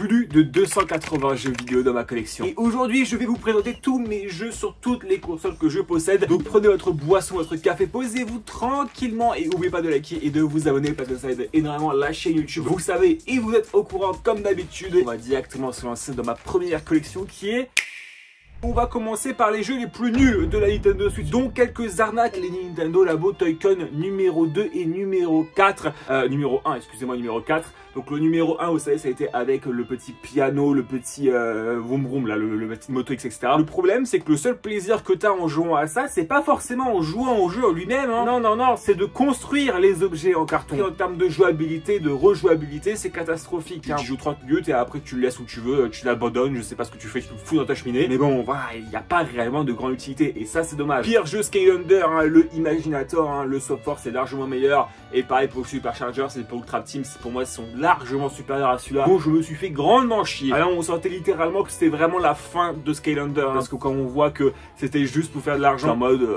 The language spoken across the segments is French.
plus de 280 jeux vidéo dans ma collection. Et aujourd'hui, je vais vous présenter tous mes jeux sur toutes les consoles que je possède. Donc prenez votre boisson, votre café, posez-vous tranquillement et n'oubliez pas de liker et de vous abonner parce que ça aide énormément la chaîne YouTube. Vous savez et vous êtes au courant comme d'habitude. On va directement se lancer dans ma première collection qui est... On va commencer par les jeux les plus nuls de la Nintendo Switch, dont quelques arnaques. Les Nintendo Labo Toy-Con numéro 2 et numéro 4. Numéro 1, excusez-moi, numéro 4. Donc le numéro 1, vous savez, ça a été avec le petit piano, le petit vroom vroom, là, le petit moto X, etc. Le problème, c'est que le seul plaisir que tu as en jouant à ça, c'est pas forcément en jouant au jeu en lui-même. Hein. Non, non, non, c'est de construire les objets en carton. Et en termes de jouabilité, de rejouabilité, c'est catastrophique. Hein. Tu joues 30 minutes et après tu le laisses où tu veux, tu l'abandonnes, je sais pas ce que tu fais, tu le fous dans ta cheminée. Mais bon, voilà, il n'y a pas réellement de grande utilité et ça, c'est dommage. Pire jeu Skylander, hein, le Imaginator, hein, le Software, c'est largement meilleur. Et pareil pour le Supercharger, c'est pour Ultra Team, pour moi, ils sont largement supérieurs à celui-là. Bon, je me suis fait grandement chier. Alors, on sentait littéralement que c'était vraiment la fin de Skylander. Hein, parce que quand on voit que c'était juste pour faire de l'argent, en mode,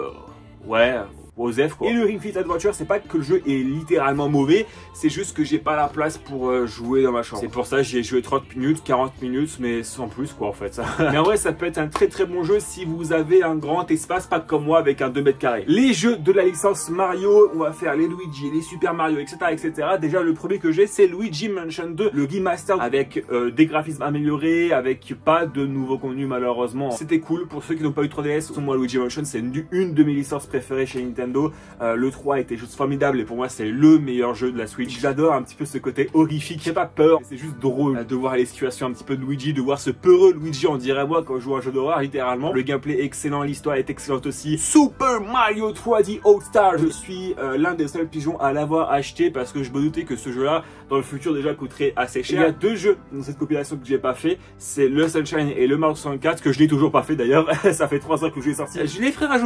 ouais... Osef, quoi. Et le Ring Fit Adventure, c'est pas que le jeu est littéralement mauvais, c'est juste que j'ai pas la place pour jouer dans ma chambre. C'est pour ça que j'ai joué 30 minutes, 40 minutes, mais sans plus quoi en fait. Mais en vrai, ça peut être un très très bon jeu si vous avez un grand espace, pas comme moi avec un 2 mètres carrés. Les jeux de la licence Mario, on va faire les Luigi, les Super Mario, etc. etc. Déjà, le premier que j'ai, c'est Luigi Mansion 2, le remaster avec des graphismes améliorés, avec pas de nouveaux contenus malheureusement. C'était cool pour ceux qui n'ont pas eu 3DS. Moi, Luigi Mansion, c'est une de mes licences préférées chez Nintendo. Le 3 était juste formidable et pour moi c'est le meilleur jeu de la Switch. J'adore un petit peu ce côté horrifique, j'ai pas peur, c'est juste drôle de voir les situations un petit peu de Luigi, de voir ce peureux Luigi, on dirait moi quand je joue à un jeu d'horreur littéralement. Le gameplay est excellent, l'histoire est excellente aussi. Super Mario 3D All Star, je suis l'un des seuls pigeons à l'avoir acheté parce que je me doutais que ce jeu là dans le futur déjà coûterait assez cher. Il y a deux jeux dans cette compilation que j'ai pas fait, c'est le Sunshine et le Mario 64 que je n'ai toujours pas fait d'ailleurs. Ça fait 3 ans que je l'ai sorti. Je les ferai un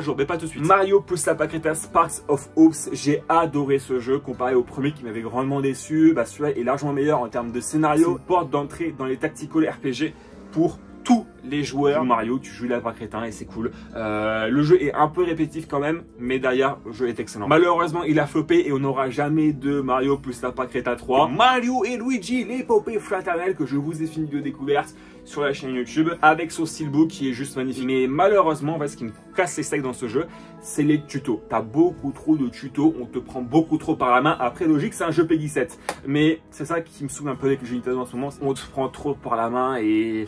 jour, mais pas tout de suite. Mario plus la Paqueta Sparks of Hopes, j'ai adoré ce jeu comparé au premier qui m'avait grandement déçu. Bah celui-là est largement meilleur en termes de scénario, porte d'entrée dans les tactical RPG pour tous les joueurs. Mario, tu joues lapin crétin et c'est cool. Le jeu est un peu répétitif quand même, mais derrière, le jeu est excellent. Malheureusement, il a floppé et on n'aura jamais de Mario plus lapin crétin 3. Mario et Luigi, l'épopée fraternelle que je vous ai fini de découverte sur la chaîne YouTube avec son steelbook qui est juste magnifique. Mais malheureusement, ce qui me casse les steaks dans ce jeu, c'est les tutos. T'as beaucoup trop de tutos, on te prend beaucoup trop par la main. Après, logique, c'est un jeu Peggy 7. Mais c'est ça qui me saoule un peu avec le jeu Nintendo en ce moment. On te prend trop par la main et...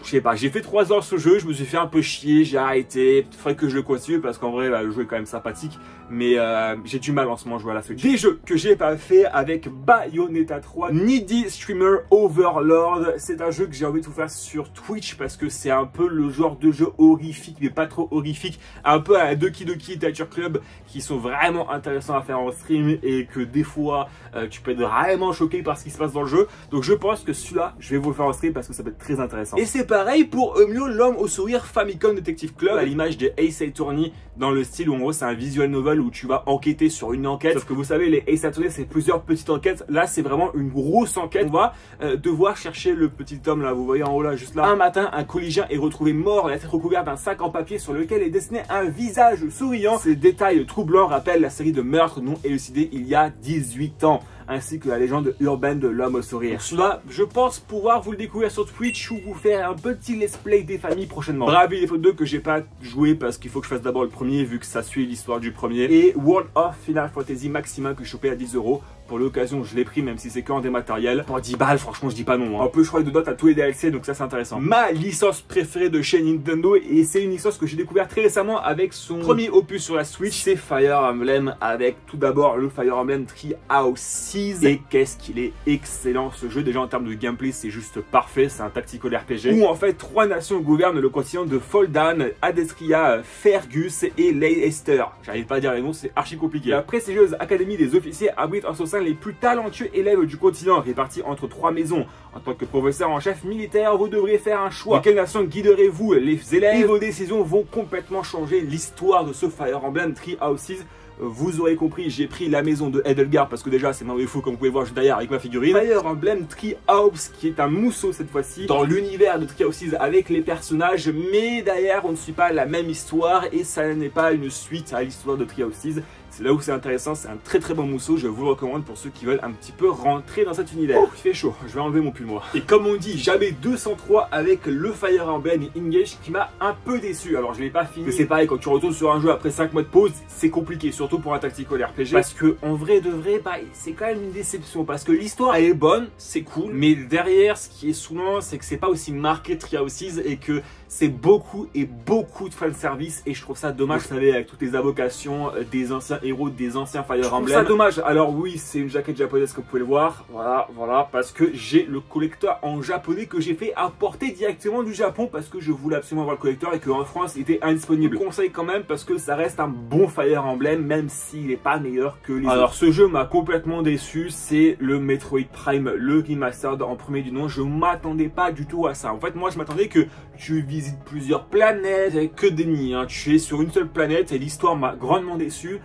je sais pas, j'ai fait 3 heures ce jeu, je me suis fait un peu chier, j'ai arrêté. Il faudrait que je le continue parce qu'en vrai, le jeu est quand même sympathique. Mais j'ai du mal en ce moment à jouer à la Switch. Des jeux que j'ai pas fait avec Bayonetta 3, Needy Streamer Overlord. C'est un jeu que j'ai envie de vous faire sur Twitch parce que c'est un peu le genre de jeu horrifique, mais pas trop horrifique. Un peu à la Doki Doki Literature Club qui sont vraiment intéressants à faire en stream et que des fois, tu peux être vraiment choqué par ce qui se passe dans le jeu. Donc je pense que celui-là, je vais vous le faire en stream parce que ça peut être très intéressant. Et c'est pareil pour Eumio, l'homme au sourire Famicom Detective Club, à l'image de Ace Attorney dans le style où en gros c'est un visual novel où tu vas enquêter sur une enquête. Sauf que vous savez, les Ace Attorney c'est plusieurs petites enquêtes. Là c'est vraiment une grosse enquête. On va devoir chercher le petit homme là, vous voyez en haut là, juste là. Un matin, un collégien est retrouvé mort, la tête recouverte d'un sac en papier sur lequel est dessiné un visage souriant. Ces détails troublants rappellent la série de meurtres non élucidés il y a 18 ans. Ainsi que la légende urbaine de l'homme au sourire. Cela, je pense pouvoir vous le découvrir sur Twitch ou vous faire un petit let's play des familles prochainement. Bravely Default 2 que j'ai pas joué parce qu'il faut que je fasse d'abord le premier vu que ça suit l'histoire du premier. Et World of Final Fantasy Maxima que je chopais à 10 €. Pour l'occasion, je l'ai pris même si c'est qu'en dématériel. Pour 10 balles, franchement, je dis pas non. Hein. En plus, je crois que dedans, t'as tous les DLC, donc ça, c'est intéressant. Ma licence préférée de chez Nintendo, et c'est une licence que j'ai découvert très récemment avec son premier opus sur la Switch, c'est Fire Emblem, avec tout d'abord le Fire Emblem Three Houses. Et qu'est-ce qu'il est excellent ce jeu. Déjà en termes de gameplay, c'est juste parfait. C'est un tactical RPG où en fait 3 nations gouvernent le continent de Foldan, Adestria, Fergus et Leicester. J'arrive pas à dire les noms, c'est archi compliqué. La prestigieuse académie des officiers abrite en son sein les plus talentueux élèves du continent, répartis entre 3 maisons. En tant que professeur en chef militaire, vous devrez faire un choix. De quelle nation guiderez-vous les élèves? Et vos décisions vont complètement changer l'histoire de ce Fire Emblem Three Houses. Vous aurez compris, j'ai pris la maison de Edelgard parce que déjà c'est ma waifu comme vous pouvez voir juste derrière avec ma figurine. Fire Emblem Three Houses qui est un mousseau cette fois-ci dans l'univers de Three Houses avec les personnages, mais derrière on ne suit pas la même histoire et ça n'est pas une suite à l'histoire de Three Houses. c'est là où c'est intéressant, c'est un très très bon mousseau, je vous le recommande pour ceux qui veulent un petit peu rentrer dans cet univers. Oh, il fait chaud, je vais enlever mon pull moi. Et comme on dit, jamais 203 avec le Fire Emblem Engage qui m'a un peu déçu. Alors je l'ai pas fini, mais c'est pareil, quand tu retournes sur un jeu après 5 mois de pause, c'est compliqué, surtout pour un tactical RPG. Parce que en vrai de vrai, bah, c'est quand même une déception, parce que l'histoire elle est bonne, c'est cool, mais derrière ce qui est saoulant, c'est que c'est pas aussi marqué Three Houses et que c'est beaucoup et beaucoup de fanservice et je trouve ça dommage, vous savez, avec toutes les invocations des anciens héros, des anciens Fire Emblem. Ça dommage. Alors oui, c'est une jaquette japonaise comme vous pouvez le voir, voilà, parce que j'ai le collector en japonais que j'ai fait importer directement du Japon parce que je voulais absolument avoir le collector et qu'en France il était indisponible. Je conseille quand même parce que ça reste un bon Fire Emblem même s'il n'est pas meilleur que les autres. Alors ce jeu m'a complètement déçu, c'est le Metroid Prime, le remastered en premier du nom. Je m'attendais pas du tout à ça. En fait moi je m'attendais que tu visites plusieurs planètes avec que des nids, hein. Tu es sur une seule planète et l'histoire m'a grandement déçu.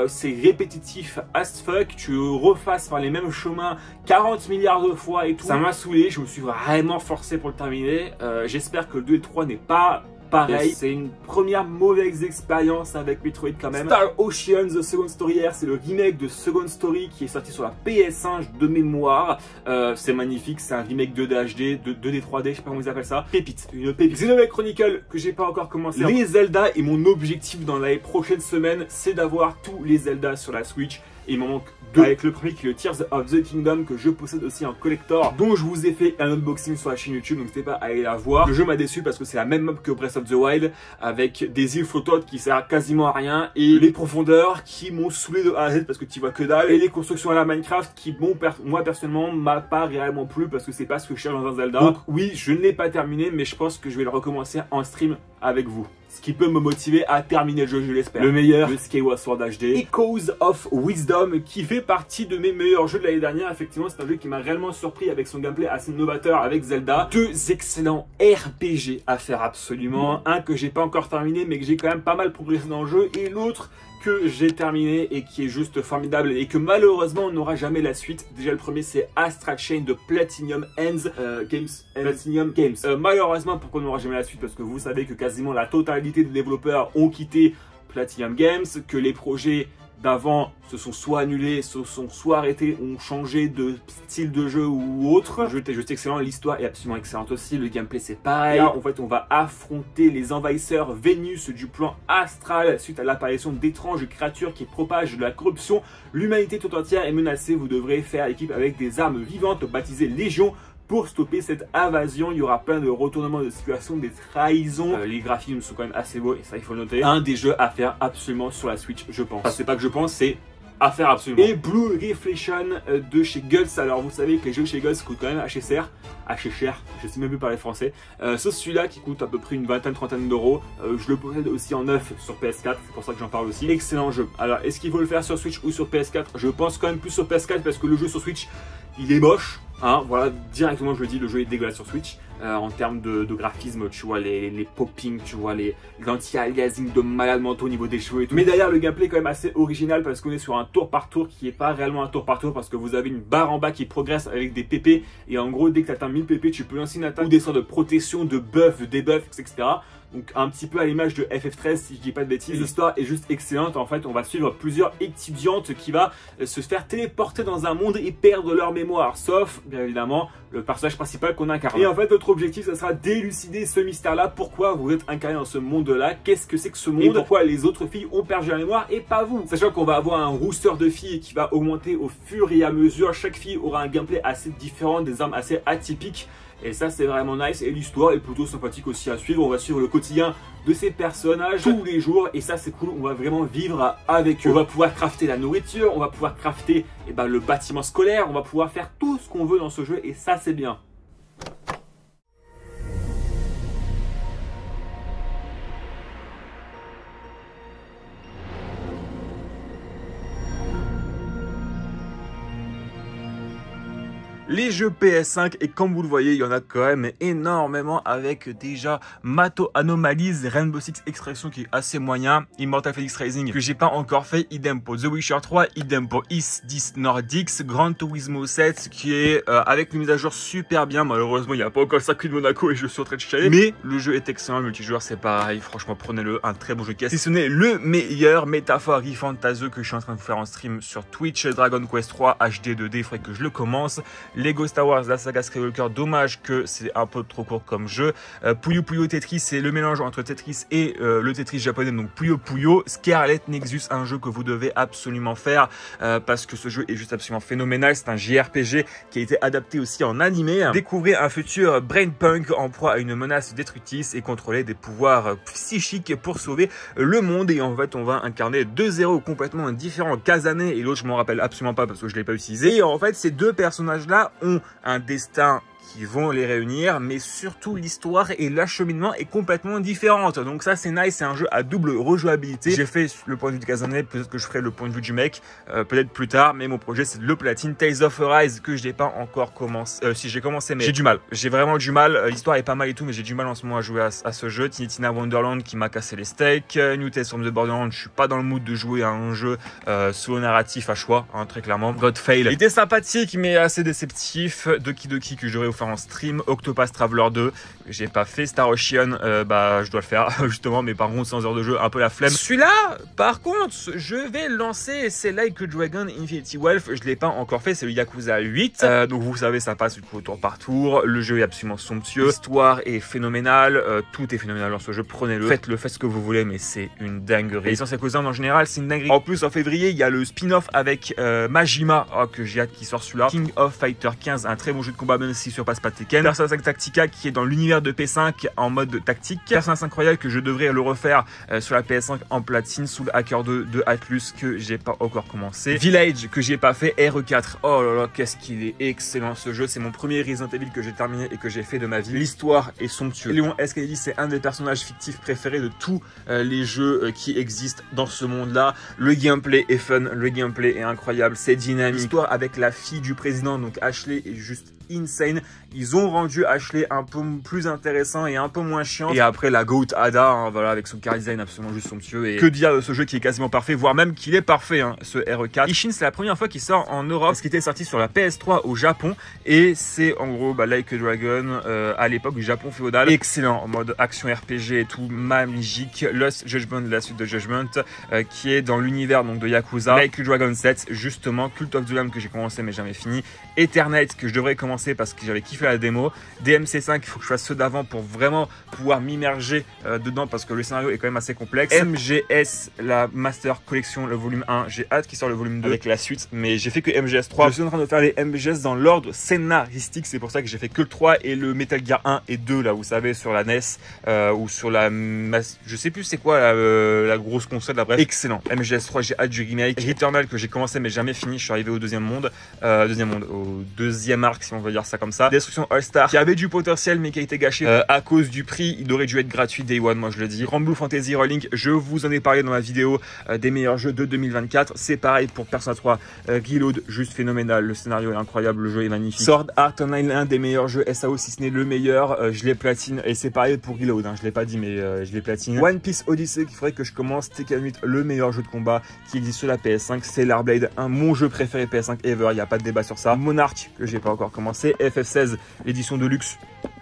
C'est répétitif as fuck, tu refasses par les mêmes chemins 40 milliards de fois et tout. Ça m'a saoulé, je me suis vraiment forcé pour le terminer. J'espère que le 2 et le 3 n'est pas pareil. C'est une première mauvaise expérience avec Metroid quand même. Star Ocean The Second Story R, c'est le remake de Second Story qui est sorti sur la PS1 de mémoire. C'est magnifique, c'est un remake 2D HD, 2D 3D, je sais pas comment ils appellent ça. Pépite, une pépite. Xenoblade Chronicle que j'ai pas encore commencé. Les Zelda et mon objectif dans les prochaines semaines, c'est d'avoir tous les Zelda sur la Switch. Et il m'en manque deux, avec le premier qui est le Tears of the Kingdom que je possède aussi en collector, dont je vous ai fait un unboxing sur la chaîne YouTube, donc n'hésitez pas à aller la voir. Le jeu m'a déçu parce que c'est la même map que Breath of the Wild, avec des îles flottantes qui servent quasiment à rien, et les profondeurs qui m'ont saoulé de A à Z parce que tu vois que dalle, et les constructions à la Minecraft qui, bon, moi personnellement, m'a pas réellement plu parce que c'est pas ce que je cherche dans un Zelda. Donc oui, je ne l'ai pas terminé, mais je pense que je vais le recommencer en stream avec vous. Ce qui peut me motiver à terminer le jeu, je l'espère. Le meilleur, le Skyward Sword HD, Echoes of Wisdom, qui fait partie de mes meilleurs jeux de l'année dernière. Effectivement, c'est un jeu qui m'a réellement surpris avec son gameplay assez novateur avec Zelda. Deux excellents RPG à faire absolument. Un que j'ai pas encore terminé, mais que j'ai quand même pas mal progressé dans le jeu. Et l'autre que j'ai terminé et qui est juste formidable et que malheureusement on n'aura jamais la suite. Déjà le premier c'est Astral Chain de Platinum Games. Malheureusement pourquoi on n'aura jamais la suite, parce que vous savez que quasiment la totalité des développeurs ont quitté Platinum Games, que les projets d'avant se sont soit annulés, se sont soit arrêtés, ont changé de style de jeu ou autre. Le jeu était juste excellent, l'histoire est absolument excellente aussi, le gameplay c'est pareil. Là, en fait, on va affronter les envahisseurs Vénus du plan astral suite à l'apparition d'étranges créatures qui propagent de la corruption. L'humanité tout entière est menacée, vous devrez faire équipe avec des armes vivantes baptisées Légion. Pour stopper cette invasion, il y aura plein de retournements de situation, des trahisons. Les graphismes sont quand même assez beaux et ça il faut le noter. Un des jeux à faire absolument sur la Switch, je pense. Enfin, c'est pas que je pense, c'est à faire absolument. Et Blue Reflection de chez Guts. Alors vous savez que les jeux chez Guts coûtent quand même assez cher, je sais même plus parler français. Sauf celui-là qui coûte à peu près une vingtaine, trentaine d'euros. Je le possède aussi en neuf sur PS4, c'est pour ça que j'en parle aussi. Excellent jeu. Alors est-ce qu'il faut le faire sur Switch ou sur PS4? Je pense quand même plus sur PS4 parce que le jeu sur Switch, il est moche. Hein, voilà, directement je le dis, le jeu est dégueulasse sur Switch. En termes de graphisme, tu vois les popping, tu vois l'anti-aliasing de malade mentaux au niveau des cheveux et tout. Mais derrière, le gameplay est quand même assez original parce qu'on est sur un tour par tour qui est pas réellement un tour par tour parce que vous avez une barre en bas qui progresse avec des PP et en gros, dès que tu atteins 1000 PP, tu peux lancer une attaque ou des sortes de protection, de buff, de debuff, etc. Donc un petit peu à l'image de FF13 si je dis pas de bêtises. L'histoire est juste excellente. En fait, on va suivre plusieurs étudiantes qui va se faire téléporter dans un monde et perdre leur mémoire. Sauf, bien évidemment, le personnage principal qu'on incarne. Et en fait, notre objectif, ça sera d'élucider ce mystère-là. Pourquoi vous êtes incarné dans ce monde-là? Qu'est-ce que c'est que ce monde? Et pourquoi les autres filles ont perdu la mémoire et pas vous? Sachant qu'on va avoir un roster de filles qui va augmenter au fur et à mesure. Chaque fille aura un gameplay assez différent, des armes assez atypiques. Et ça c'est vraiment nice et l'histoire est plutôt sympathique aussi à suivre. On va suivre le quotidien de ces personnages tous les jours et ça c'est cool, on va vraiment vivre avec eux. On va pouvoir crafter la nourriture, on va pouvoir crafter le bâtiment scolaire, on va pouvoir faire tout ce qu'on veut dans ce jeu et ça c'est bien. les jeux PS5 et comme vous le voyez, il y en a quand même énormément avec déjà Mato Anomalies, Rainbow Six Extraction qui est assez moyen, Immortal Phoenix Rising que j'ai pas encore fait, idem pour The Witcher 3, idem pour Is This Nordics, Gran Turismo 7 qui est avec une mise à jour super bien, malheureusement il n'y a pas encore le circuit de Monaco et je suis en train de chialer, mais le jeu est excellent, le multijoueur c'est pareil, franchement prenez-le, un très bon jeu si ce n'est le meilleur métaphore fantaseux que je suis en train de vous faire en stream sur Twitch, Dragon Quest 3 HD 2D, il faudrait que je le commence, Lego Star Wars, la saga Skywalker, dommage que c'est un peu trop court comme jeu, Puyo Puyo Tetris, c'est le mélange entre Tetris et le Tetris japonais, donc Puyo Puyo, Scarlet Nexus, un jeu que vous devez absolument faire parce que ce jeu est juste absolument phénoménal, c'est un JRPG qui a été adapté aussi en animé, découvrez un futur brainpunk en proie à une menace destructrice et contrôler des pouvoirs psychiques pour sauver le monde, et en fait on va incarner deux héros complètement différents, Kazane et l'autre je m'en rappelle absolument pas parce que je l'ai pas utilisé, et en fait ces deux personnages là ont un destin qui vont les réunir, mais surtout l'histoire et l'acheminement est complètement différente. Donc ça c'est nice, c'est un jeu à double rejouabilité. J'ai fait le point de vue de Kazane, peut-être que je ferai le point de vue du mec peut-être plus tard, mais mon projet c'est de le platine. Tales of Arise que je n'ai pas encore commencé, si j'ai commencé mais j'ai du mal, j'ai vraiment du mal, l'histoire est pas mal et tout mais j'ai du mal en ce moment à jouer à ce jeu. Tiny Tina Wonderland qui m'a cassé les steaks, New Tales from the Borderlands, je suis pas dans le mood de jouer à un jeu solo narratif à choix, hein, très clairement. Godfall il était sympathique mais assez déceptif. Doki Doki que je devrais vous faire en stream, Octopath Traveler 2 j'ai pas fait, Star Ocean bah je dois le faire justement, mais par contre 100 heures de jeu, un peu la flemme. Celui-là par contre je vais lancer, c'est Like a Dragon Infinity Wealth, je l'ai pas encore fait, c'est le Yakuza 8 donc vous savez ça passe du coup au tour par tour, le jeu est absolument somptueux, l'histoire est phénoménale, tout est phénoménal dans ce jeu, prenez-le, faites ce que vous voulez mais c'est une dinguerie. Et sur Yakuza en général c'est une dinguerie. En plus en février il y a le spin-off avec Majima, que j'ai hâte qu'il sorte celui-là, King of Fighter 15, un très bon jeu de combat même s'il surpasse pas Tekken, Persona 5 Tactica qui est dans l'univers de P5 en mode tactique, Persona 5 Royal que je devrais le refaire sur la PS5 en platine, sous le Hacker 2 de Atlus que j'ai pas encore commencé, Village que j'ai pas fait, RE4, oh là là qu'est-ce qu'il est excellent ce jeu, c'est mon premier Resident Evil que j'ai terminé et que j'ai fait de ma vie, l'histoire est somptueuse. Léon S. Kennedy c'est un des personnages fictifs préférés de tous les jeux qui existent dans ce monde là, le gameplay est fun, le gameplay est incroyable, c'est dynamique, l'histoire avec la fille du président donc Ashley est juste insane. Ils ont rendu Ashley un peu plus intéressant et un peu moins chiant. Et après la Goat Ada, hein, voilà, avec son car design absolument juste somptueux. Et que dire de ce jeu qui est quasiment parfait, voire même qu'il est parfait, hein, ce RE4. Ishin, c'est la première fois qu'il sort en Europe, ce qui était sorti sur la PS3 au Japon. Et c'est en gros Like a Dragon à l'époque du Japon féodal. Excellent en mode action RPG et tout, magique. Lost Judgment, la suite de Judgment, qui est dans l'univers donc de Yakuza. Like a Dragon 7, justement, Cult of the Lamb que j'ai commencé mais jamais fini. Eternite que je devrais commencer parce que j'avais kiffé la démo, DMC5 il faut que je fasse ceux d'avant pour vraiment pouvoir m'immerger dedans parce que le scénario est quand même assez complexe. MGS la Master Collection, le volume 1, j'ai hâte qu'il sorte le volume 2 avec la suite, mais j'ai fait que MGS 3. Je suis en train de faire les MGS dans l'ordre scénaristique, c'est pour ça que j'ai fait que le 3 et le Metal Gear 1 et 2 là vous savez sur la NES ou sur la je sais plus c'est quoi la grosse console là, bref excellent. MGS 3 j'ai hâte du remake. Returnal que j'ai commencé mais jamais fini, je suis arrivé au deuxième monde au deuxième arc si on veut dire ça comme ça. Destruction All-Star qui avait du potentiel mais qui a été gâché à cause du prix, il aurait dû être gratuit Day One, moi je le dis. Grand Blue Fantasy Rolling, je vous en ai parlé dans ma vidéo des meilleurs jeux de 2024, c'est pareil pour Persona 3 Reload, juste phénoménal, le scénario est incroyable, le jeu est magnifique. Sword Art Online, l'un des meilleurs jeux SAO si ce n'est le meilleur, je l'ai platine et c'est pareil pour Reload, hein, je l'ai pas dit mais je l'ai platine. One Piece Odyssey qu'il faudrait que je commence, Tekken 8 le meilleur jeu de combat qui existe sur la PS5, Stellar Blade, mon jeu préféré PS5 ever, il n'y a pas de débat sur ça. Monarch que j'ai pas encore commencé, FF16 l'édition de luxe,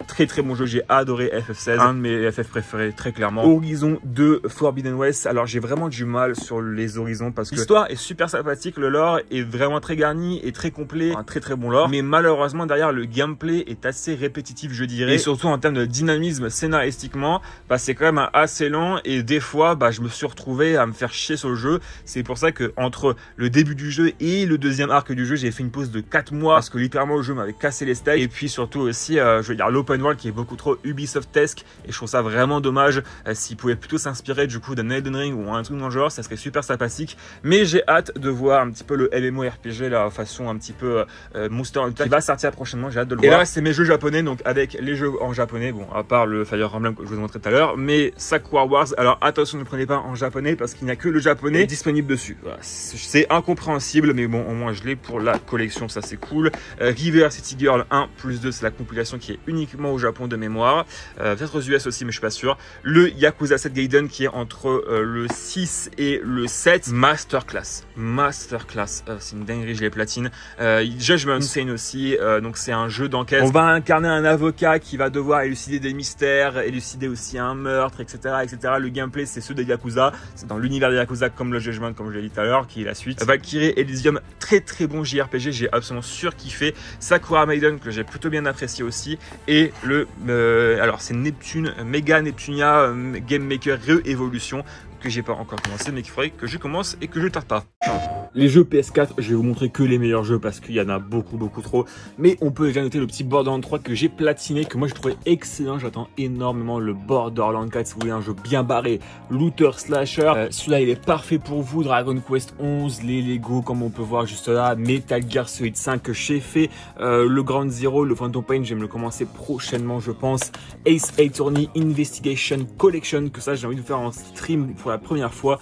très très bon jeu, j'ai adoré FF16, un de mes FF préférés très clairement. Horizon 2 Forbidden West, alors j'ai vraiment du mal sur les horizons parce que l'histoire est super sympathique, le lore est vraiment très garni et très complet, un très très bon lore, mais malheureusement derrière le gameplay est assez répétitif je dirais, et surtout en termes de dynamisme scénaristiquement, bah, c'est quand même assez lent et des fois bah, je me suis retrouvé à me faire chier sur le jeu, c'est pour ça que entre le début du jeu et le deuxième arc du jeu j'ai fait une pause de 4 mois parce que littéralement le jeu m'avait cassé les steaks, et puis surtout aussi je veux dire l'open open world qui est beaucoup trop Ubisoft-esque et je trouve ça vraiment dommage. S'ils pouvaient plutôt s'inspirer du coup d'un Elden Ring ou un truc dans le genre, ça serait super sympathique. Mais j'ai hâte de voir un petit peu le MMORPG là, façon un petit peu Monster Hunter qui va sortir prochainement. J'ai hâte de le voir. Et là, c'est mes jeux japonais, donc avec les jeux en japonais, bon, à part le Fire Emblem que je vous ai montré tout à l'heure, mais Sakura Wars. Alors attention, ne prenez pas en japonais parce qu'il n'y a que le japonais disponible dessus. Voilà. C'est incompréhensible, mais bon, au moins je l'ai pour la collection, ça c'est cool. River City Girl 1+2, c'est la compilation qui est uniquement au Japon de mémoire. Peut-être aux US aussi, mais je suis pas sûr. Le Yakuza 7 Gaiden qui est entre le 6 et le 7. Masterclass. C'est une dinguerie, je les platine. Judgment Insane aussi, donc c'est un jeu d'enquête. On va incarner un avocat qui va devoir élucider des mystères, élucider aussi un meurtre, etc. Le gameplay, c'est ceux de Yakuza. C'est dans l'univers de Yakuza comme le Judgment, comme je l'ai dit tout à l'heure, qui est la suite. Valkyrie Elysium, très bon JRPG, j'ai absolument surkiffé. Sakura Maiden, que j'ai plutôt bien apprécié aussi. Et le, alors c'est Neptune, Mega Neptunia Game Maker Re-Evolution, que j'ai pas encore commencé, mais qu'il faudrait que je commence et que je tarde pas. Les jeux PS4, je vais vous montrer que les meilleurs jeux parce qu'il y en a beaucoup trop. Mais on peut déjà noter le petit Borderlands 3 que j'ai platiné, que moi je trouvais excellent. J'attends énormément le Borderlands 4 si vous voulez un jeu bien barré, looter slasher. Celui-là il est parfait pour vous. Dragon Quest 11, les Lego comme on peut voir juste là, Metal Gear Solid 5 que j'ai fait, le Ground Zero, le Phantom Pain, je vais me le commencer prochainement je pense. Ace Attorney Investigation Collection, que ça j'ai envie de faire en stream pour la première fois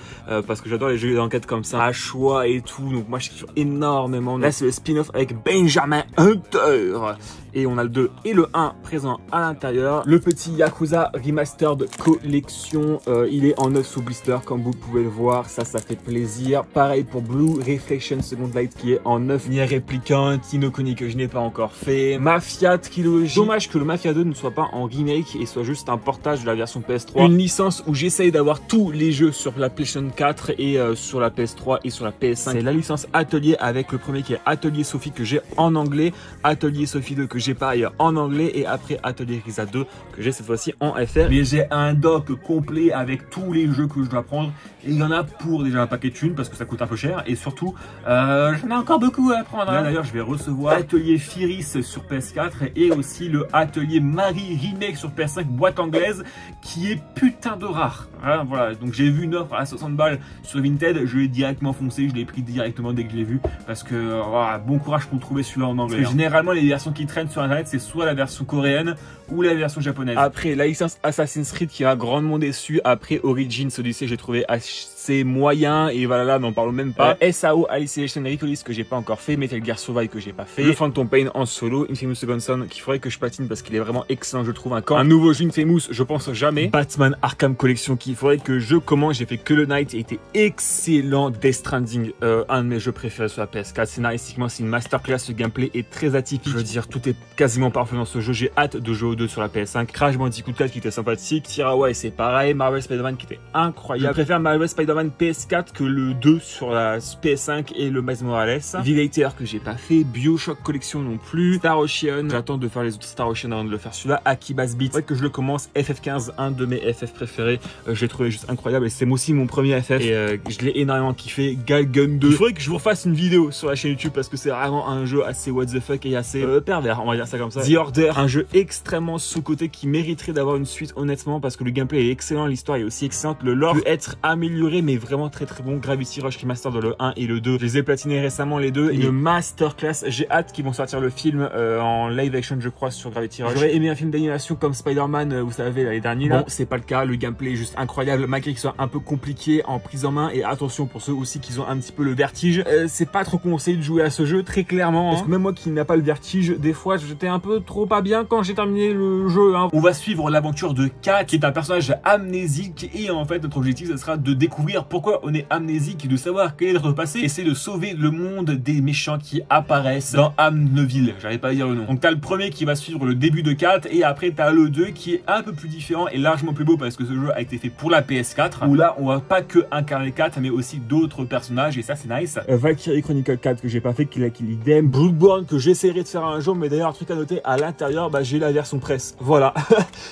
parce que j'adore les jeux d'enquête comme ça, à choix et tout, donc moi je kiffe énormément. Là c'est le spin-off avec Benjamin Hunter et on a le 2 et le 1 présent à l'intérieur. Le petit Yakuza Remastered Collection, il est en 9 sous blister comme vous pouvez le voir, ça fait plaisir. Pareil pour Blue Reflection Second Light qui est en 9. Nier Replicant, Inokuni que je n'ai pas encore fait, Mafia Trilogy. Dommage que le Mafia 2 ne soit pas en remake et soit juste un portage de la version PS3. Une licence où j'essaye d'avoir tous les jeux sur la PlayStation 4 et sur la PS3 et sur la PS5. C'est la licence Atelier avec le premier qui est Atelier Sophie que j'ai en anglais, Atelier Sophie 2 que j'ai pas ailleurs en anglais et après Atelier Risa 2 que j'ai cette fois-ci en FR. Mais j'ai un doc complet avec tous les jeux que je dois prendre et il y en a pour déjà un paquet de thunes parce que ça coûte un peu cher et surtout j'en ai encore beaucoup à prendre. Là d'ailleurs je vais recevoir Atelier Firis sur PS4 et aussi le Atelier Marie Remake sur PS5 boîte anglaise qui est putain de rare. Hein, voilà, donc j'ai vu une offre à 60 balles sur Vinted, je l'ai directement foncé, je l'ai pris directement dès que je l'ai vu parce que voilà, bon courage pour trouver celui-là en anglais. Parce que généralement les versions qui traînent sur internet c'est soit la version coréenne ou la version japonaise. Après la licence Assassin's Creed qui m'a grandement déçu, après Origins Odyssey j'ai trouvé assez moyen et voilà là n'en parlons même pas. SAO Alicization Recallis que j'ai pas encore fait, Metal Gear Survive que j'ai pas fait, le Phantom Pain en solo, Infamous Second Son qu'il faudrait que je patine parce qu'il est vraiment excellent je trouve. Un nouveau jeu Infamous je pense jamais. Batman Arkham Collection qu'il faudrait que je commence, j'ai fait que le Night et était excellent. Death Stranding, un de mes jeux préférés sur la PS4, scénaristiquement c'est une masterclass, ce gameplay est très atypique, je veux dire tout est quasiment parfait dans ce jeu, j'ai hâte de jouer aux deux sur la PS5. Crash Bandicoot 4 qui était sympathique, Tirawa et c'est pareil, Marvel Spider-Man qui était incroyable, je préfère Marvel Spider-Man PS4 que le 2 sur la PS5 et le Miles Morales. Villator que j'ai pas fait, Bioshock Collection non plus, Star Ocean, j'attends de faire les autres Star Ocean avant de le faire celui-là, Akiba's Beat, ouais, que je le commence, FF15, un de mes FF préférés, je l'ai trouvé juste incroyable et c'est aussi mon premier FF et je l'ai énormément kiffé. Galgun 2, il faudrait que je vous refasse une vidéo sur la chaîne YouTube parce que c'est vraiment un jeu assez what the fuck et assez pervers, on va dire ça comme ça. The Order, un jeu extrêmement sous-côté qui mériterait d'avoir une suite honnêtement parce que le gameplay est excellent, l'histoire est aussi excellente, le lore peut être amélioré mais vraiment très bon. Gravity Rush Remastered dans le 1 et le 2, je les ai platinés récemment les deux, une masterclass, j'ai hâte qu'ils vont sortir le film en live action je crois sur Gravity Rush. J'aurais aimé un film d'animation comme Spider-Man, vous savez l'année dernière, bon c'est pas le cas, le gameplay est juste incroyable malgré qu'il soit un peu compliqué en prise en main et attention pour ceux aussi qui ont un petit peu le vertige, c'est pas trop conseillé de jouer à ce jeu très clairement, parce que même moi qui n'a pas le vertige, des fois j'étais un peu trop pas bien quand j'ai terminé le jeu. On va suivre l'aventure de Kat qui est un personnage amnésique et en fait notre objectif ce sera de découvrir pourquoi on est amnésique et de savoir quel est notre passé, essayer de sauver le monde des méchants qui apparaissent dans Amneville, j'arrive pas à dire le nom. Donc t'as le premier qui va suivre le début de Kat et après t'as le 2 qui est un peu plus différent et largement plus beau parce que ce jeu a été fait pour la PS4 où là on va pas que incarner Kat mais aussi d'autres personnages et ça c'est nice. Valkyrie Chronicle 4 que j'ai pas fait, Kill la Kill idem, Bloodborne que j'essaierai de faire un jour mais d'ailleurs un truc à noter à l'intérieur, bah j'ai la version presse, voilà.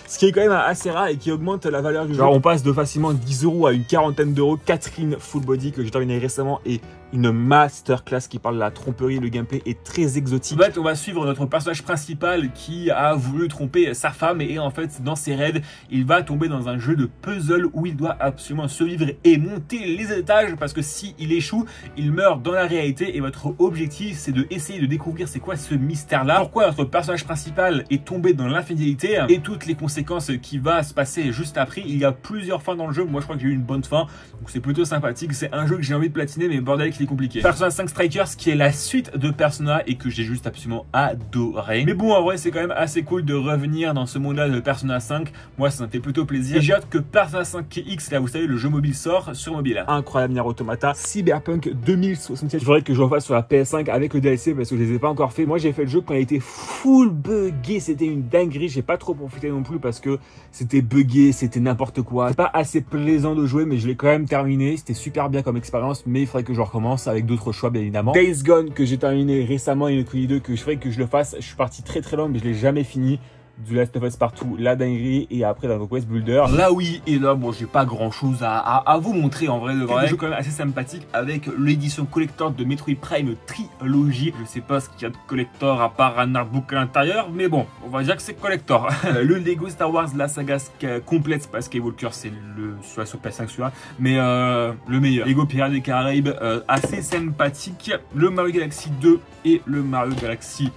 Ce qui est quand même assez rare et qui augmente la valeur du jeu. Genre on passe de facilement 10 € à une quarantaine d'euros. Catherine Full Body que j'ai terminé récemment et une masterclass qui parle de la tromperie. Le gameplay est très exotique. En fait, on va suivre notre personnage principal qui a voulu tromper sa femme et en fait, dans ses rêves, il va tomber dans un jeu de puzzle où il doit absolument survivre et monter les étages parce que s'il échoue, il meurt dans la réalité et votre objectif, c'est de essayer de découvrir c'est quoi ce mystère-là, pourquoi notre personnage principal est tombé dans l'infidélité et toutes les conséquences qui va se passer juste après. Il y a plusieurs fins dans le jeu. Moi, je crois que j'ai eu une bonne fin, donc c'est plutôt sympathique. C'est un jeu que j'ai envie de platiner, mais bordel qu'il est compliqué. Persona 5 Strikers qui est la suite de Persona et que j'ai juste absolument adoré. Mais bon, en vrai, c'est quand même assez cool de revenir dans ce monde-là de Persona 5. Moi, ça me fait plutôt plaisir. Et j'ai hâte que Persona 5 X, là, vous savez, le jeu mobile sort sur mobile. Incroyable Nier Automata, Cyberpunk 2077. Il faudrait que je refasse sur la PS5 avec le DLC parce que je les ai pas encore fait. Moi, j'ai fait le jeu quand il était full buggé. C'était une dinguerie. J'ai pas trop profité non plus parce que c'était buggé, c'était n'importe quoi. C'est pas assez plaisant de jouer, mais je l'ai quand même terminé. C'était super bien comme expérience, mais il faudrait que je recommence avec d'autres choix, bien évidemment. Days Gone que j'ai terminé récemment, et Inokuni 2 que je ferais que je le fasse. Je suis parti très loin, mais je l'ai jamais fini. Du Last of Us Partout, la dinguerie, et après Dragon Quest Builder. Là oui, et là bon, j'ai pas grand chose à vous montrer en vrai de vrai. C'est un jeu quand même assez sympathique avec l'édition collector de Metroid Prime Trilogy. Je sais pas ce qu'il y a de collector à part un artbook à l'intérieur, mais bon, on va dire que c'est collector. Le Lego Star Wars, la saga complète, parce qu'Skywalker c'est le soit sur PS5 celui-là, mais le meilleur. Lego Pirates des Caraïbes, assez sympathique. Le Mario Galaxy 2 et le Mario Galaxy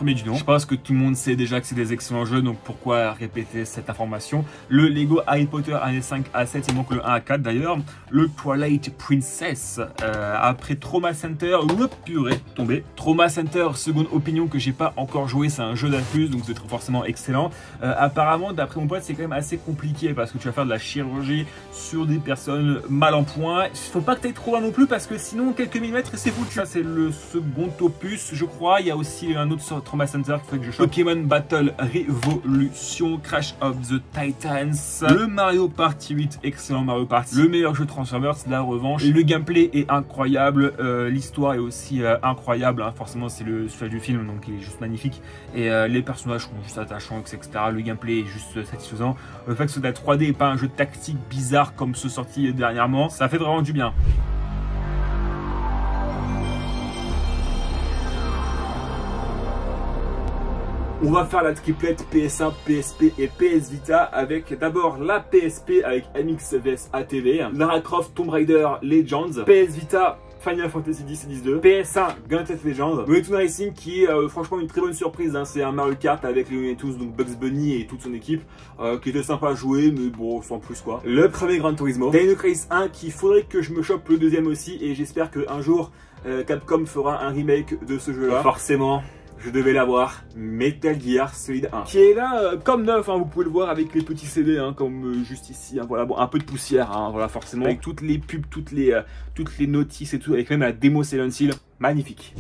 du nom. Je pense que tout le monde sait déjà que c'est des excellents jeux, donc pourquoi répéter cette information. Le Lego Harry Potter année 5 à 7, il manque le 1 à 4 d'ailleurs. Le Twilight Princess, après Trauma Center, purée, tombé. Trauma Center, seconde opinion que j'ai pas encore joué, c'est un jeu d'infuse, donc c'est forcément excellent. Apparemment, d'après mon pote, c'est quand même assez compliqué parce que tu vas faire de la chirurgie sur des personnes mal en point. Il faut pas que tu ailles trop loin non plus parce que sinon, quelques millimètres, c'est foutu. Ça, c'est le second opus, je crois. Il y a aussi un autre sur Trauma Center qui fait que je chope. Pokémon Battle Révolution, Crash of the Titans, le Mario Party 8, excellent Mario Party, le meilleur jeu Transformers, la revanche. Le gameplay est incroyable, l'histoire est aussi incroyable, hein. Forcément c'est le du film, donc il est juste magnifique. Et les personnages sont juste attachants, etc. Le gameplay est juste satisfaisant. Le fait que ce soit de la 3D et pas un jeu tactique bizarre comme ceux sortis dernièrement, ça fait vraiment du bien. On va faire la triplette PS1, PSP et PS Vita avec d'abord la PSP avec MX vs ATV, Lara Croft Tomb Raider Legends, PS Vita Final Fantasy X et X2, PS1 Gauntlet Legends, Looney Tunes Racing qui est franchement une très bonne surprise, hein. C'est un Mario Kart avec les Looney Tunes, donc Bugs Bunny et toute son équipe, qui était sympa à jouer, mais bon, sans plus quoi. Le premier Gran Turismo, Dino Crisis 1 qu'il faudrait que je me chope le deuxième aussi, et j'espère qu'un jour Capcom fera un remake de ce jeu là. Forcément, je devais l'avoir, Metal Gear Solid 1, qui est là comme neuf, hein, vous pouvez le voir avec les petits CD, hein, comme juste ici, hein, voilà, bon, un peu de poussière, hein, voilà, forcément, avec toutes les pubs, toutes les notices et tout, avec même la démo Silent Hill, magnifique.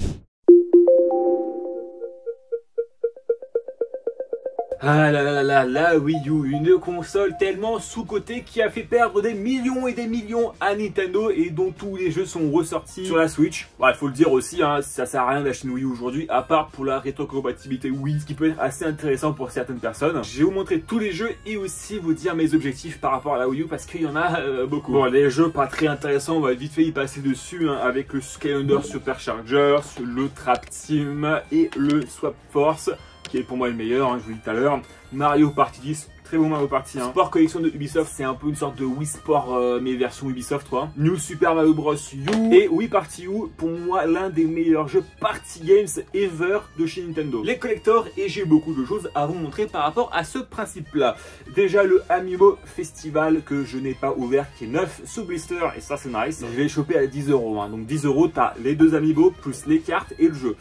Ah là là là, la Wii U, une console tellement sous-cotée qui a fait perdre des millions et des millions à Nintendo et dont tous les jeux sont ressortis sur la Switch. Il faut le dire aussi, hein, ça sert à rien d'acheter une Wii U aujourd'hui, à part pour la rétrocompatibilité Wii, ce qui peut être assez intéressant pour certaines personnes. Je vais vous montrer tous les jeux et aussi vous dire mes objectifs par rapport à la Wii U parce qu'il y en a beaucoup. Bon, les jeux pas très intéressants, on va vite fait y passer dessus, hein, avec le Skylander Superchargers, le Trap Team et le Swap Force, qui est pour moi le meilleur, hein, je vous l'ai dit tout à l'heure. Mario Party 10, très bon Mario Party. Hein. Sport Collection de Ubisoft, c'est un peu une sorte de Wii Sport, mais version Ubisoft quoi. New Super Mario Bros. U et Wii Party U, pour moi l'un des meilleurs jeux party games ever de chez Nintendo. Les collectors, et j'ai beaucoup de choses à vous montrer par rapport à ce principe-là. Déjà le Amiibo Festival que je n'ai pas ouvert, qui est neuf sous blister, et ça c'est nice. Je l'ai chopé à 10 €. Hein. Donc 10 €, t'as les deux Amiibo plus les cartes et le jeu.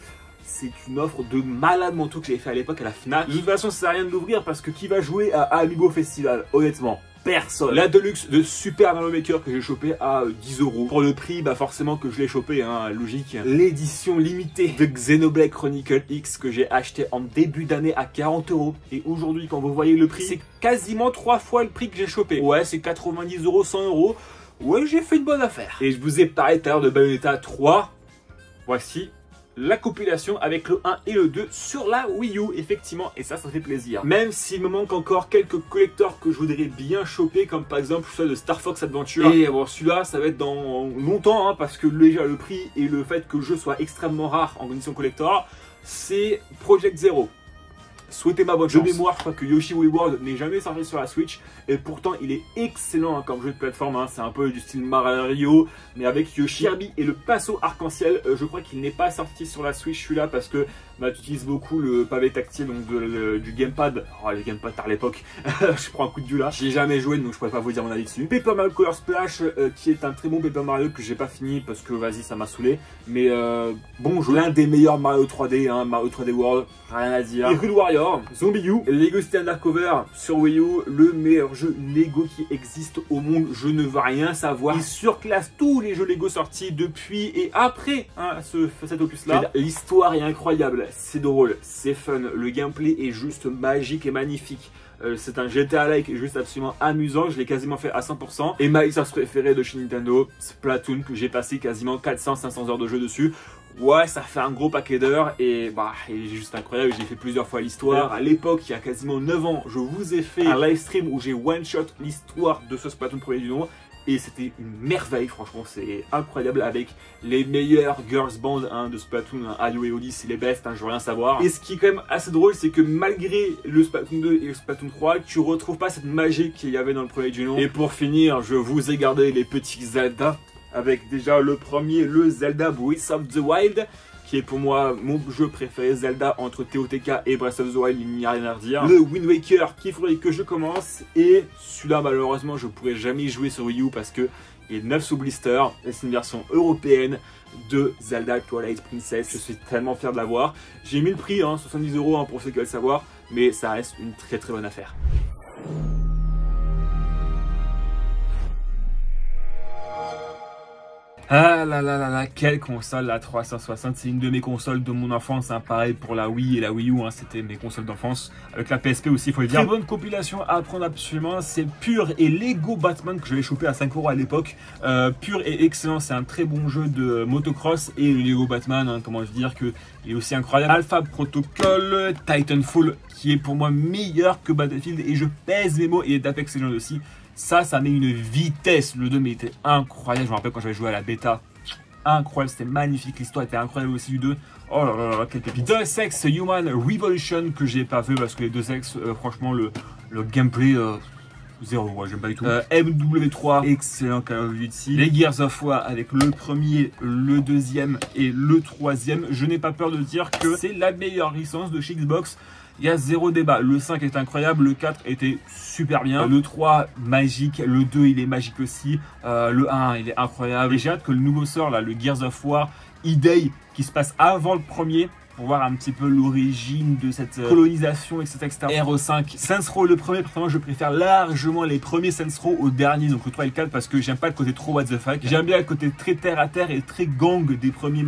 C'est une offre de malade mental que j'avais fait à l'époque à la Fnac. De toute façon, ça sert à rien de l'ouvrir parce que qui va jouer à Amiibo Festival? Honnêtement, personne. La Deluxe de Super Mario Maker que j'ai chopé à 10 €. Pour le prix, bah forcément que je l'ai chopé, hein, logique. L'édition limitée de Xenoblade Chronicle X que j'ai acheté en début d'année à 40 €. Et aujourd'hui, quand vous voyez le prix, c'est quasiment 3 fois le prix que j'ai chopé. Ouais, c'est 90 €, 100 €. Ouais, j'ai fait une bonne affaire. Et je vous ai parlé tout à l'heure de Bayonetta 3. Voici la compilation avec le 1 et le 2 sur la Wii U, effectivement, et ça fait plaisir. Même s'il me manque encore quelques collectors que je voudrais bien choper, comme par exemple celui de Star Fox Adventure. Et bon, celui-là, ça va être dans longtemps, hein, parce que déjà le prix et le fait que le jeu soit extrêmement rare en condition collector, c'est Project Zero. Souhaitez-moi bonne chance. De mémoire, je crois que Yoshi Woolly World n'est jamais sorti sur la Switch et pourtant il est excellent hein, comme jeu de plateforme. Hein. C'est un peu du style Mario, mais avec Yoshi, Kirby et le pinceau arc-en-ciel. Je crois qu'il n'est pas sorti sur la Switch celui-là parce que tu utilises beaucoup le pavé tactile donc du gamepad. Oh, les gamepads tard à l'époque, je prends un coup de vue là. J'y ai jamais joué donc je pourrais pas vous dire mon avis dessus. Paper Mario Color Splash qui est un très bon Paper Mario que j'ai pas fini parce que vas-y ça m'a saoulé. Mais bon jeu, l'un des meilleurs Mario 3D, hein, Mario 3D World, rien à dire. Et Hyrule Warrior. Zombie U, Lego City Undercover sur Wii U, le meilleur jeu Lego qui existe au monde, je ne veux rien savoir. Il surclasse tous les jeux Lego sortis depuis et après hein, cet opus là. L'histoire est incroyable, c'est drôle, c'est fun, le gameplay est juste magique et magnifique. C'est un GTA-like juste absolument amusant, je l'ai quasiment fait à 100%. Et ma licence préférée de chez Nintendo, Splatoon, que j'ai passé quasiment 400-500 heures de jeu dessus. Ouais, ça fait un gros paquet d'heures et bah, il est juste incroyable, j'ai fait plusieurs fois l'histoire. À l'époque, il y a quasiment 9 ans, je vous ai fait un live stream où j'ai one-shot l'histoire de ce Splatoon premier du nom. Et c'était une merveille, franchement, c'est incroyable avec les meilleurs girls bands hein, de Splatoon, hein, Ayo et Oli, c'est les best, hein, je veux rien savoir. Et ce qui est quand même assez drôle, c'est que malgré le Splatoon 2 et le Splatoon 3, tu retrouves pas cette magie qu'il y avait dans le premier du nom. Et pour finir, je vous ai gardé les petits Zelda, avec déjà le premier, le Zelda Breath of the Wild, qui est pour moi mon jeu préféré Zelda entre TOTK et Breath of the Wild, il n'y a rien à redire. Le Wind Waker qu'il faudrait que je commence et celui-là malheureusement je pourrais jamais y jouer sur Wii U parce que il est 9 sous blister et c'est une version européenne de Zelda Twilight Princess. Je suis tellement fier de l'avoir. J'ai mis le prix, hein, 70 € hein, pour ceux qui veulent savoir, mais ça reste une très bonne affaire. Ah là là là là, quelle console la 360, c'est une de mes consoles de mon enfance, hein, pareil pour la Wii et la Wii U, hein, c'était mes consoles d'enfance, avec la PSP aussi il faut le dire. Très bonne compilation à apprendre absolument, c'est Pure et Lego Batman que j'avais chopé à 5 € à l'époque. Pure est excellent, c'est un très bon jeu de motocross et le Lego Batman, hein, comment je dire que il est aussi incroyable. Alpha Protocol, Titanfall qui est pour moi meilleur que Battlefield et je pèse mes mots, et Apex Legends aussi. Ça met une vitesse, le 2 mais était incroyable, je me rappelle quand j'avais joué à la bêta, incroyable, c'était magnifique, l'histoire était incroyable aussi du 2, oh là là là, quel pépite. Deus Ex Human Revolution que j'ai pas fait parce que les Deus Ex, franchement le gameplay, zéro, ouais, j'aime pas du tout. MW3, excellent Call of Duty. Les Gears of War avec le premier, le deuxième et le troisième, je n'ai pas peur de dire que c'est la meilleure licence de chez Xbox. Il y a zéro débat, le 5 est incroyable, le 4 était super bien, le 3 magique, le 2 il est magique aussi, le 1 il est incroyable. Et j'ai hâte que le nouveau sort là, le Gears of War E-Day qui se passe avant le premier, pour voir un petit peu l'origine de cette colonisation, etc. RE5, Saints Row le premier, personnellement je préfère largement les premiers Saints Row au dernier, donc le 3 et le 4, parce que j'aime pas le côté trop what the fuck. J'aime bien le côté très terre à terre et très gang des premiers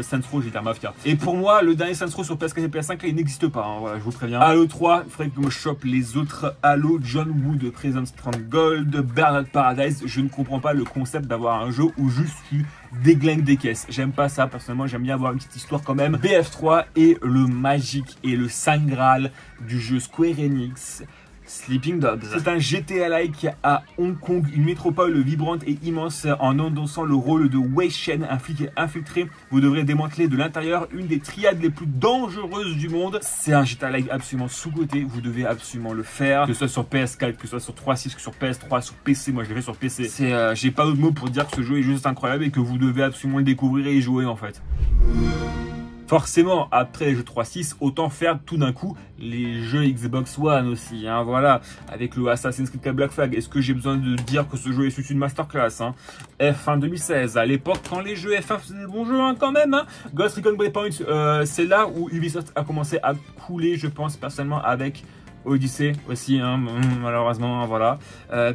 Saints Row, j'étais Mafia. Et pour moi, le dernier Saints Row sur PS4 et PS5, là, il n'existe pas, hein, voilà, je vous préviens. Halo 3, il faudrait que je me chope les autres Halo, John Wood, Prison Stronghold, Burnout Paradise. Je ne comprends pas le concept d'avoir un jeu où juste tu déglingues des caisses. J'aime pas ça, personnellement, j'aime bien avoir une petite histoire quand même. BF3 et le magique et le Saint Graal du jeu Square Enix, Sleeping Dogs. C'est un GTA-like à Hong Kong, une métropole vibrante et immense. En endossant le rôle de Wei Shen, un flic infiltré, vous devrez démanteler de l'intérieur une des triades les plus dangereuses du monde. C'est un GTA-like absolument sous-coté, vous devez absolument le faire, que ce soit sur PS4, que ce soit sur 3.6, que sur PS3, sur PC. Moi je l'ai fait sur PC. J'ai pas d'autre mot pour dire que ce jeu est juste incroyable et que vous devez absolument le découvrir et y jouer en fait. Forcément, après les jeux 3.6, autant faire tout d'un coup les jeux Xbox One aussi, hein, voilà, avec le Assassin's Creed Black Flag. Est-ce que j'ai besoin de dire que ce jeu est issu d'une masterclass, hein? F1 2016, à l'époque quand les jeux F1 faisaient le bon jeu, hein, quand même, hein. Ghost Recon Breakpoint, c'est là où Ubisoft a commencé à couler, je pense personnellement, avec Odyssey aussi, hein, malheureusement, voilà.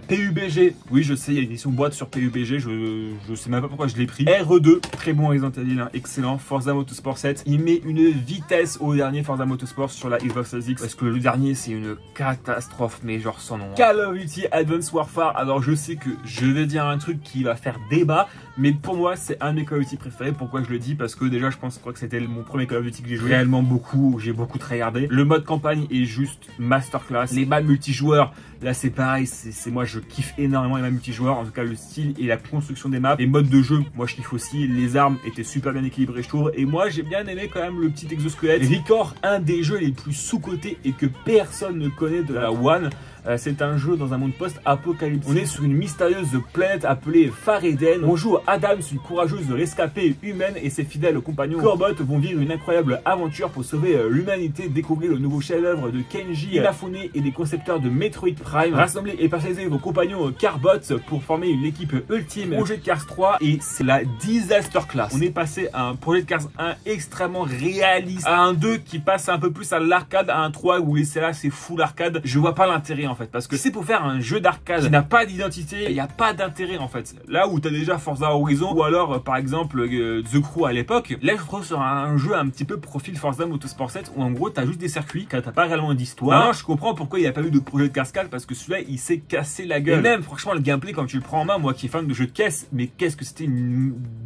PUBG, oui, je sais, il y a une édition boîte sur PUBG, je sais même pas pourquoi je l'ai pris. RE2, très bon Resident Evil, hein, excellent. Forza Motorsport 7, il met une vitesse au dernier Forza Motorsport sur la Xbox Series X, parce que le dernier, c'est une catastrophe, mais genre sans nom. Call of Duty Advanced Warfare, alors je sais que je vais dire un truc qui va faire débat, mais pour moi c'est un de mes Call of Duty préférés. Pourquoi je le dis? Parce que déjà je crois que c'était mon premier Call of Duty que j'ai joué réellement beaucoup, j'ai beaucoup tryhardé. Le mode campagne est juste masterclass. Les maps multijoueurs, là c'est pareil, c'est moi je kiffe énormément les maps multijoueurs, en tout cas le style et la construction des maps. Les modes de jeu, moi je kiffe aussi, les armes étaient super bien équilibrées je trouve, et moi j'ai bien aimé quand même le petit exosquelette. Recore, un des jeux les plus sous-cotés et que personne ne connaît de la One. C'est un jeu dans un monde post-apocalyptique. On est sur une mystérieuse planète appelée Faredden. On joue Adams, une courageuse rescapée humaine, et ses fidèles compagnons Corbett vont vivre une incroyable aventure pour sauver l'humanité, découvrir le nouveau chef-d'œuvre de Kenji Inafune et des concepteurs de Metroid Prime. Rassembler et personnaliser vos compagnons Carbot pour former une équipe ultime. Projet de Cars 3, et c'est la disaster class. On est passé à un projet de Cars 1 extrêmement réaliste, à un 2 qui passe un peu plus à l'arcade, à un 3 où là c'est full arcade. Je vois pas l'intérêt en fait, parce que c'est pour faire un jeu d'arcade qui n'a pas d'identité, il n'y a pas d'intérêt en fait. Là où tu as déjà Forza Horizon ou alors par exemple The Crew à l'époque, là je trouve sur un jeu un petit peu profil Forza Motorsport 7 où en gros tu as juste des circuits, tu n'as pas réellement d'histoire. Maintenant je comprends pourquoi il n'y a pas eu de projet de Cars 4, parce que celui-là il s'est cassé la gueule. Et même franchement le gameplay quand tu le prends en main, moi qui est fan de jeux de caisse, mais qu'est-ce que c'était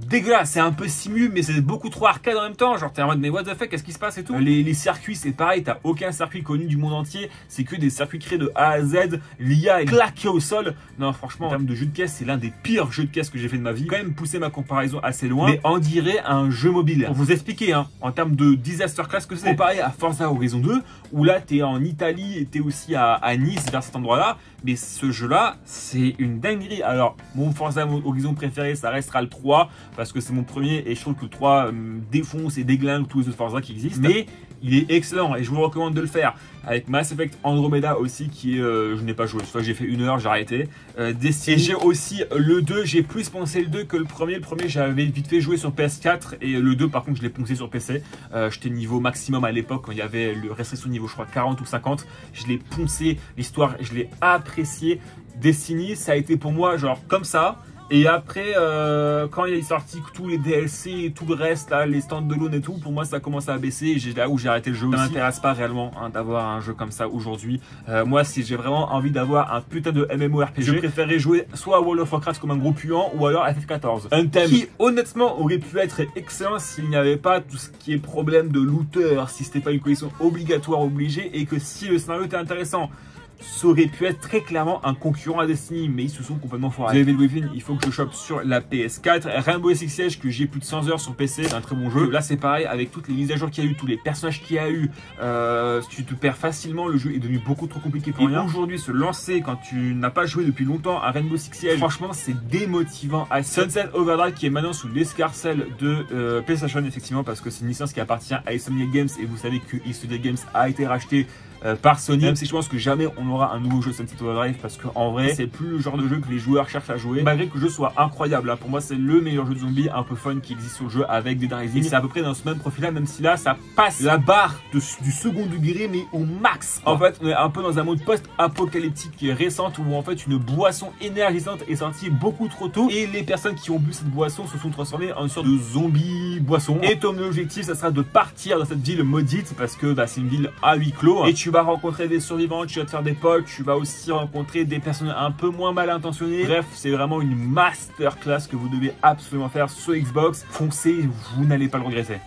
dégueulasse. C'est un peu simu mais c'est beaucoup trop arcade en même temps, genre t'es en mode mais what the fuck, qu'est-ce qui se passe et tout. Les circuits c'est pareil, t'as aucun circuit connu du monde entier, c'est que des circuits créés de A à Z, l'IA est claquée au sol. Non franchement en termes de jeu de caisse c'est l'un des pires jeux de caisse que j'ai fait de ma vie. Quand même pousser ma comparaison assez loin, mais on dirait un jeu mobile. Pour vous expliquer en termes de disaster class que c'est, comparé à Forza Horizon 2 où là t'es en Italie et t'es aussi à Nice vers cet endroit là, mais ce jeu là c'est une dinguerie. Alors mon Forza Horizon préféré ça restera le 3 parce que c'est mon premier et je trouve que le 3 défonce et déglingue tous les autres Forza qui existent, mais il est excellent et je vous recommande de le faire. Avec Mass Effect Andromeda aussi qui est, je n'ai pas joué, soit j'ai fait 1 heure, j'ai arrêté. Destiny. Et j'ai aussi le 2, j'ai plus poncé le 2 que le premier. Le premier j'avais vite fait jouer sur PS4 et le 2 par contre je l'ai poncé sur PC. J'étais niveau maximum à l'époque quand il y avait le restriction niveau je crois 40 ou 50. Je l'ai poncé, l'histoire je l'ai apprécié. Destiny ça a été pour moi genre comme ça. Et après, quand il est sorti tous les DLC et tout le reste, là, les standalone et tout, pour moi ça commence à baisser. Et là où j'ai arrêté le jeu aussi. Ça m'intéresse pas réellement d'avoir un jeu comme ça aujourd'hui. Moi, si j'ai vraiment envie d'avoir un putain de MMORPG, je préférerais jouer soit à World of Warcraft comme un gros puant ou alors à FF14. Un thème qui honnêtement aurait pu être excellent s'il n'y avait pas tout ce qui est problème de looter, si c'était pas une collection obligatoire obligée et que si le scénario était intéressant. Ça aurait pu être très clairement un concurrent à Destiny, mais ils se sont complètement foirés. Vous avez vu le briefing, il faut que je chope sur la PS4. Rainbow Six Siege que j'ai plus de 100 heures sur PC, c'est un très bon jeu. Là c'est pareil, avec toutes les mises à jour qu'il y a eu, tous les personnages qu'il y a eu, tu te perds facilement, le jeu est devenu beaucoup trop compliqué pour rien. Aujourd'hui se lancer quand tu n'as pas joué depuis longtemps à Rainbow Six Siege, franchement c'est démotivant. À Sunset Overdrive qui est maintenant sous l'escarcelle de PlayStation effectivement, parce que c'est une licence qui appartient à Insomniac Games et vous savez que Insomniac Games a été racheté par Sony, même si je pense que jamais on aura un nouveau jeu Sunset Overdrive parce qu'en vrai c'est plus le genre de jeu que les joueurs cherchent à jouer, malgré que le jeu soit incroyable. Pour moi c'est le meilleur jeu de zombie un peu fun qui existe sur le jeu avec des Rising. C'est à peu près dans ce même profil là, même si là ça passe la barre du second degré mais au max quoi. En fait on est un peu dans un mode post-apocalyptique qui est récente où en fait une boisson énergisante est sortie beaucoup trop tôt et les personnes qui ont bu cette boisson se sont transformées en une sorte de zombie boisson. Et ton objectif ça sera de partir dans cette ville maudite parce que c'est une ville à huis clos et tu vas rencontrer des survivants, tu vas te faire des potes, tu vas aussi rencontrer des personnes un peu moins mal intentionnées. Bref, c'est vraiment une masterclass que vous devez absolument faire sur Xbox. Foncez, vous n'allez pas le regretter.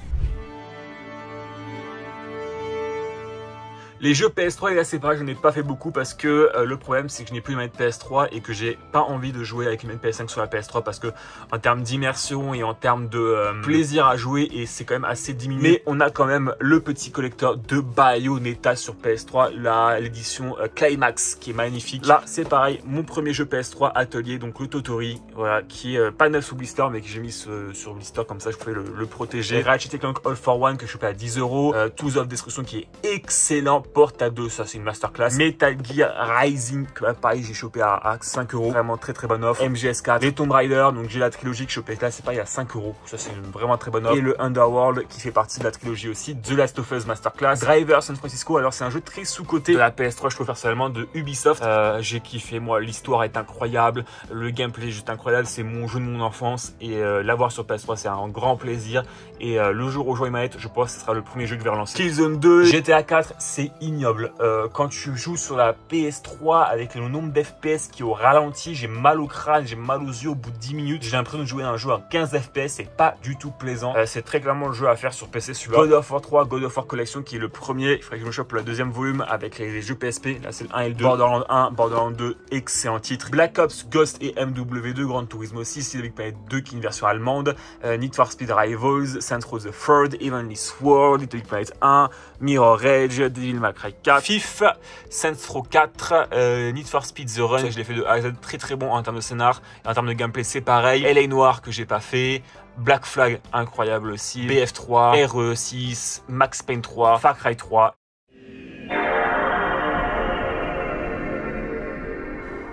Les jeux PS3, et là c'est pareil, j'en ai pas fait beaucoup parce que le problème c'est que je n'ai plus une manette PS3 et que j'ai pas envie de jouer avec une manette PS5 sur la PS3 parce que en termes d'immersion et en termes de plaisir à jouer, et c'est quand même assez diminué. Mais on a quand même le petit collecteur de Bayonetta sur PS3, l'édition Climax qui est magnifique. Là c'est pareil, mon premier jeu PS3 atelier, donc le Totori, voilà, qui est pas neuf sous blister mais que j'ai mis sur blister comme ça je pouvais le protéger. Ratchet & Clank All for One que je paye à 10 €, Tools of Destruction qui est excellent. Porte à 2, ça c'est une masterclass. Metal Gear Rising, que pareil j'ai chopé à 5 €, vraiment très bonne offre. MGS4, les Tomb Raider, donc j'ai la trilogie que je chopais là c'est pareil à 5 €, ça c'est une vraiment très bonne offre. Et le Underworld qui fait partie de la trilogie aussi, The Last of Us Masterclass, Driver San Francisco. Alors c'est un jeu très sous-côté de la PS3 je trouve personnellement, de Ubisoft. J'ai kiffé, moi l'histoire est incroyable, le gameplay est juste incroyable, c'est mon jeu de mon enfance et l'avoir sur PS3 c'est un grand plaisir. Et le jour où je joue les manettes, je pense que ce sera le premier jeu que je vais relancer. Killzone 2, GTA 4, c'est ignoble. Quand tu joues sur la PS3 avec le nombre d'FPS qui est au ralenti, j'ai mal au crâne, j'ai mal aux yeux au bout de 10 minutes. J'ai l'impression de jouer à un jeu à 15 FPS, c'est pas du tout plaisant. C'est très clairement le jeu à faire sur PC celui-là. God of War 3, God of War Collection qui est le premier. Il faudrait que je me chope le deuxième volume avec les jeux PSP. Là c'est le 1 et le 2. Borderlands 1, Borderlands 2, excellent titre. Black Ops, Ghost et MW2, Gran Turismo 6, Little Big Planet 2 qui est une version allemande. Need for Speed Rivals, Saints Row the Third, Evenly Sword, Little Big Planet 1, Mirror Edge, Devil May Cry 4, FIFA, Saints Row 4, Need for Speed The Run. Je l'ai fait de A à Z, très très bon en termes de scénar et en termes de gameplay c'est pareil. LA Noire que j'ai pas fait. Black Flag incroyable aussi. BF3, RE6, Max Payne 3, Far Cry 3.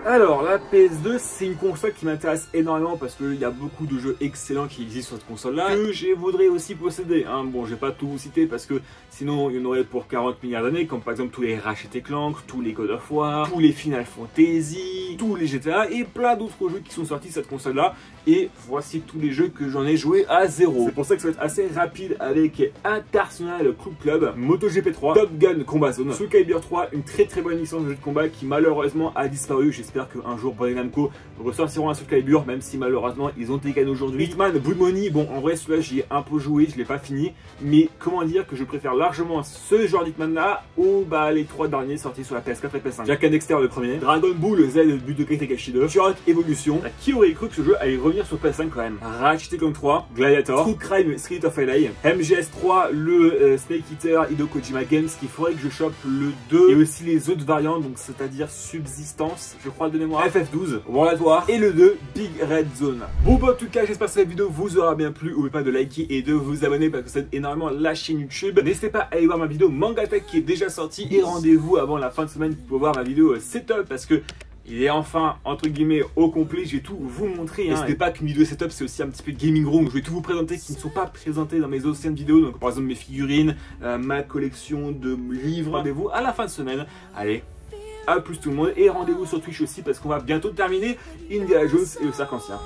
Alors la PS2 c'est une console qui m'intéresse énormément parce qu'il y a beaucoup de jeux excellents qui existent sur cette console là que je voudrais aussi posséder hein. Bon je vais pas tout vous citer parce que sinon il y en aurait pour 40 milliards d'années comme par exemple tous les Ratchet & Clank, tous les God of War, tous les Final Fantasy, tous les GTA et plein d'autres jeux qui sont sortis sur cette console là et voici tous les jeux que j'en ai joué à zéro. C'est pour ça que ça va être assez rapide avec International Club Club, MotoGP 3, Top Gun Combat Zone, Soul Calibur 3, une très bonne licence de jeu de combat qui malheureusement a disparu. J'espère qu'un jour Bandai Namco ressortiront un Soul Calibur même si malheureusement ils ont été gagnés aujourd'hui. Hitman Blood Money, bon en vrai celui-là j'y ai un peu joué, je l'ai pas fini mais comment dire que je préfère largement ce genre d'Hitman là aux les 3 derniers sortis sur la PS4 et PS5. Jack and Dexter le premier, Dragon Ball Z Budokai Tenkaichi 2, Turok Evolution, qui aurait cru que ce jeu allait revenir sur PS5 quand même. Ratchet & Clank 3, Gladiator, True Crime Street of LA, MGS 3, le Snake Eater Hideo Kojima Games, qu'il faudrait que je chope le 2 et aussi les autres variantes, donc c'est-à-dire Subsistance, je crois de mémoire, FF12, World at War et le 2 Big Red Zone. Bon bah en tout cas j'espère que cette vidéo vous aura bien plu, n'oubliez pas de liker et de vous abonner parce que ça aide énormément la chaîne YouTube. N'hésitez pas à aller voir ma vidéo Manga Tech qui est déjà sortie et rendez-vous avant la fin de semaine pour voir ma vidéo setup parce que il est enfin, entre guillemets, au complet, je vais tout vous montrer. Hein. N'hésitez pas qu'une vidéo setup, c'est aussi un petit peu de gaming room. Je vais tout vous présenter qui ne sont pas présentés dans mes anciennes vidéos. Donc par exemple mes figurines, ma collection de livres. Rendez-vous à la fin de semaine. Allez, à plus tout le monde. Et rendez-vous sur Twitch aussi parce qu'on va bientôt terminer Indiana Jones et le Cercle Ancien.